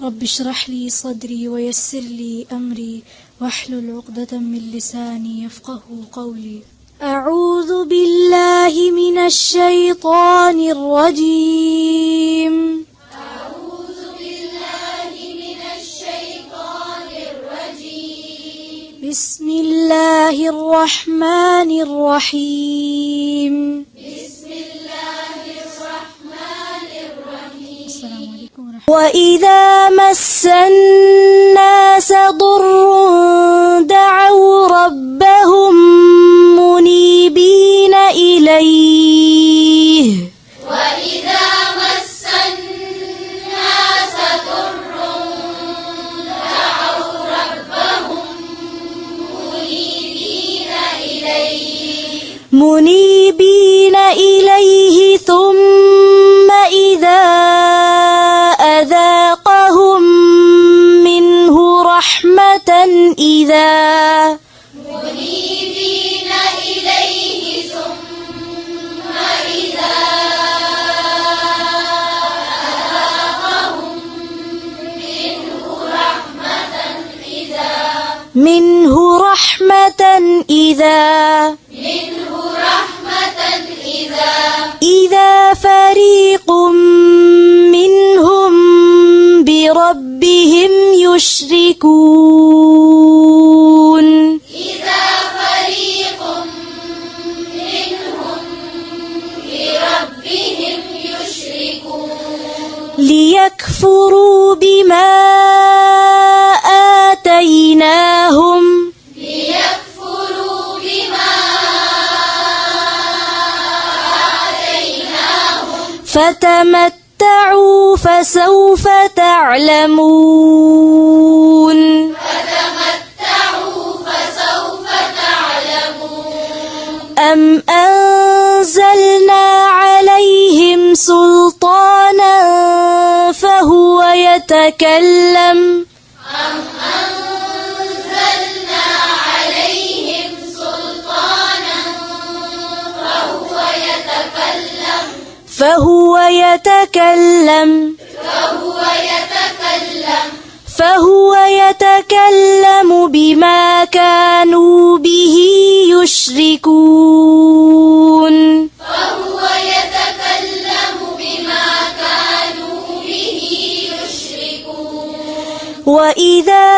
رب اشرح لي صدري ويسر لي أمري واحلل عقدة من لساني يفقه قولي. أعوذ بالله من الشيطان الرجيم. أعوذ بالله من الشيطان الرجيم. بسم الله الرحمن الرحيم. بسم الله الرحمن الرحيم. السلام عليكم ورحمة الله. وإذا مس الناس ضر دعوا ربهم منيبين إليه. وإذا مس الناس ضر دعوا ربهم منيبين إليه ثم إذا أذاقهم منه رحمة إذا منيبين إليه ثم إذا أذاقهم منه رحمة إذا فريق منهم بربهم يشركون. إذا فريق منهم بربهم يشركون. ليكفروا بما آتيناهم فتمتعوا فسوف تعلمون. أم أنزلنا عليهم سلطانا فهو يتكلم فهو يتكلم بما كانوا به يشركون. وإذا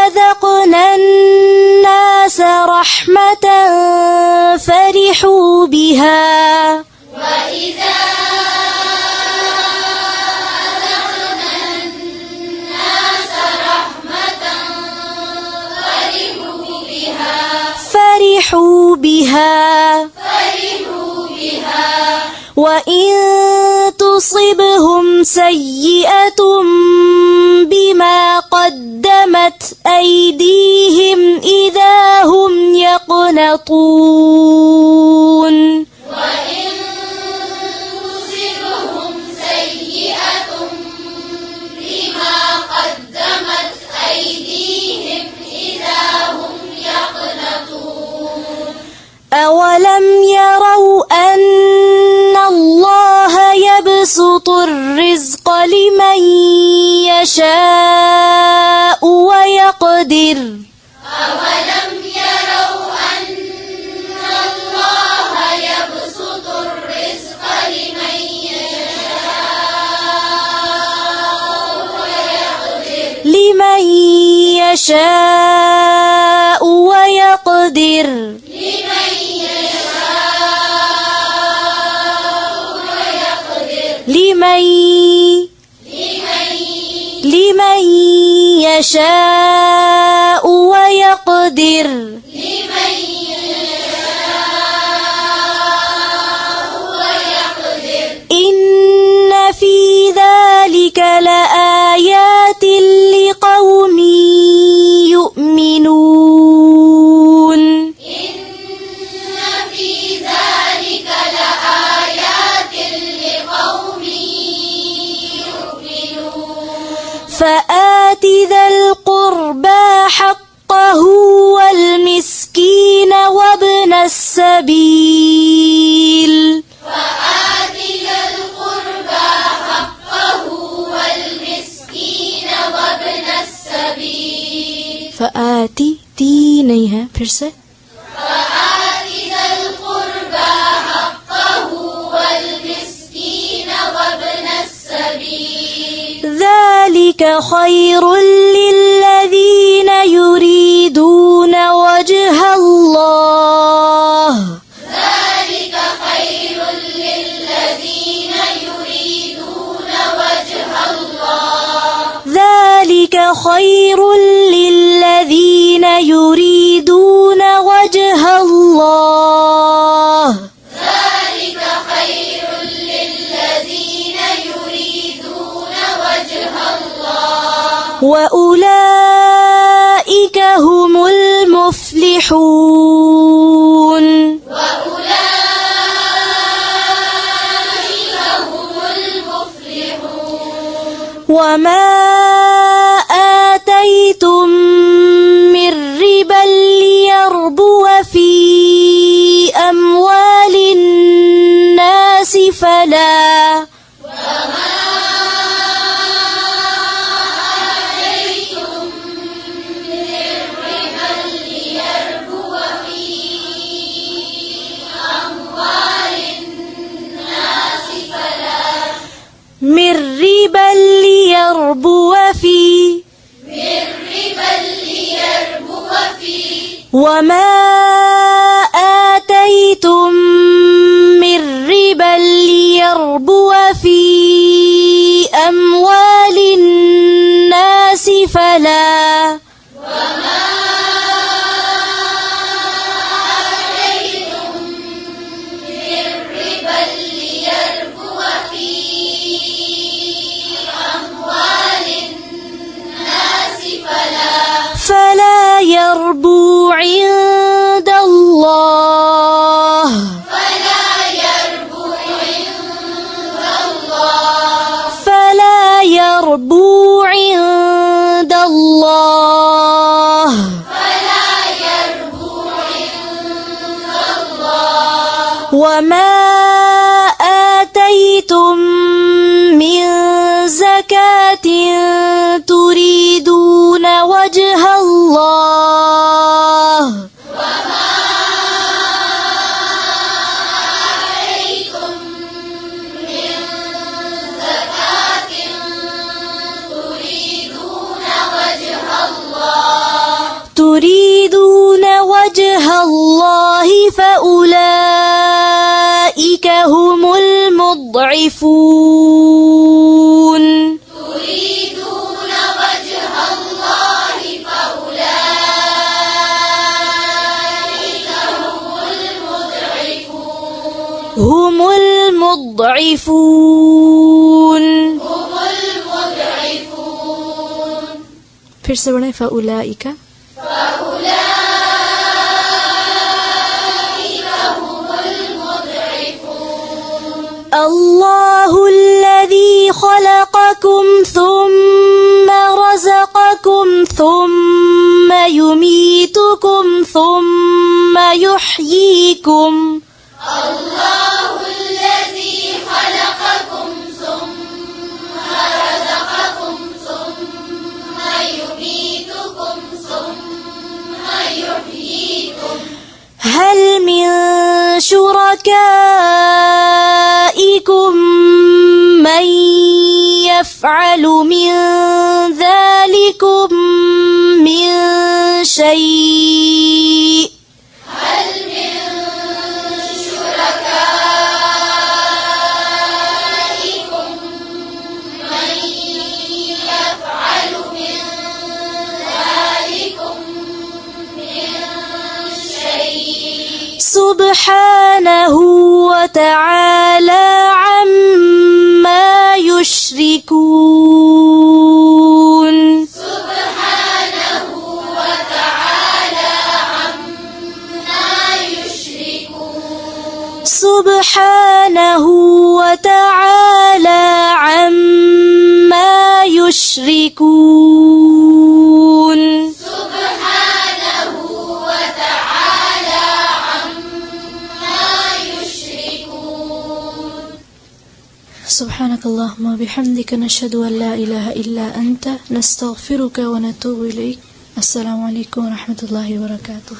أذقنا الناس رحمة فرحوا بها وإن تصبهم سيئة بما قدمت أيديهم إذا هم يقنطون. أولم يروا أن الله يبسط الرزق لمن يشاء ويقدر. لمن يشاء ويقدر. لمن يشاء ويقدر. إن في ذلك لآيات لقوم يؤمنون. فآت ذا القربى حقه والمسكين وابن السبيل. فآت ذا القربى حقه والمسكين से فآت ذا القربى حقه والمسكين وابن السبيل ذلك خير للذين يريدون وجه الله ذلك خير للذين يريدون وجه الله ذلك خير للذين يريدون وجه الله ذلك خير للذين يريدون وجه الله وأولئك هم المفلحون وأولئك هم المفلحون وما آتيتم من ربا ليربو في أموال الناس فلا من ربا ليربو في وما آتيتم من ربا ليربو في أموال الناس فلا فلا يربو عند الله فلا يربو عند الله وما آتيتم من زكاة تريدون وجه الله تريدون وجه الله فأولئك هم المضعفون تريدون وجه الله فأولئك هم هم المضعفون المضعفون फिर से पढ़ें فأولئك الله الذي خلقكم ثم رزقكم ثم يميتكم ثم يحييكم الله الذي خلقكم ثم رزقكم ثم يميتكم ثم يحييكم هل من شركائكم من يفعل من ذلكم من شيء هل من شركائكم من يفعل من ذلكم من شيء سبحانه وتعالى عما يشركون سبحانه وتعالى عما يشركون سبحانه وتعالى عما يشركون سبحانه وتعالى عما يشركون سبحانك اللهم وبحمدك نشهد أن لا إله إلا أنت نستغفرك ونتوب إليك. السلام عليكم ورحمة الله وبركاته.